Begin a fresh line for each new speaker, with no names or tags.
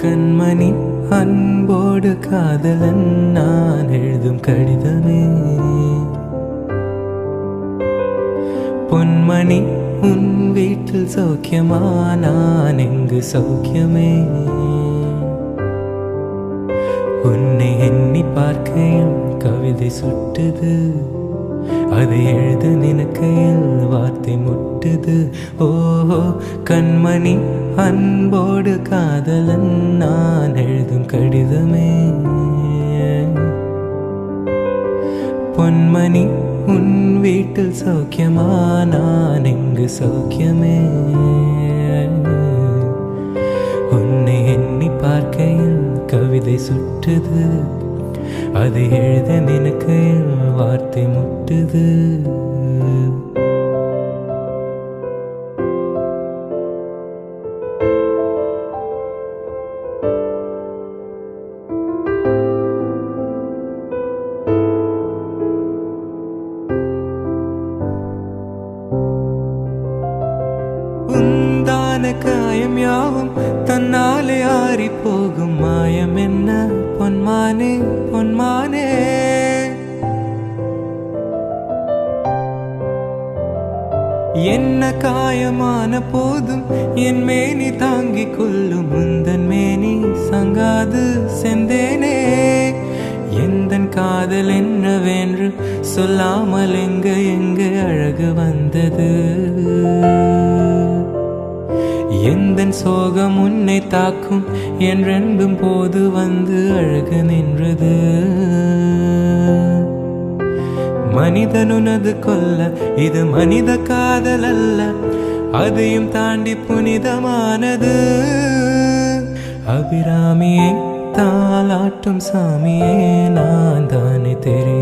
கண்மணி அன்போடு காதலன் நான் எழுதும் கடிதமே. பொன்மணி உன் வீட்டில் சௌக்கியமா, நான் எங்கு சௌக்கியமே. உன்னை எண்ணி பார்க்கையில் கவிதை சுட்டுது, அதை எழுத நினைக்கையில் வார்த்தை முட்டுது. ஓஹோ கண்மணி அன்போடு காதலன் நான் எழுதும் கடிதமே. பொன்மணி உன் வீட்டில் சௌக்கியமா, நான் எங்கு சௌக்கியமே. உன்னை எண்ணி பார்க்கையில் கவிதை சுட்டுது, அதை எழுத நினைக்கையில் வார்த்தை முட்டுது. உந்தான காயம் யாவும் தன்னாலே ஆறி போகும், மாயம் என்ன பொன்மானே பொன்மானே. என்ன காயமான போதும் என் மேனி தாங்கிக் கொள்ளும், முந்தன் மேனி சங்காது செந்தேனே. எந்தன் காதல் என்னவென்று சொல்லாமல் எங்க எங்க அழகு வந்தது. எந்தன் சோகம் உன்னை தாக்கும் என்றென்றும் போது வந்து அழகு நின்றது. மனிதனுனது கொல்ல இது மனித காதல் அல்ல, அதையும் தாண்டி புனிதமானது. அபிராமியை தாலாட்டும் சாமியே நான் தானே தெரியும்.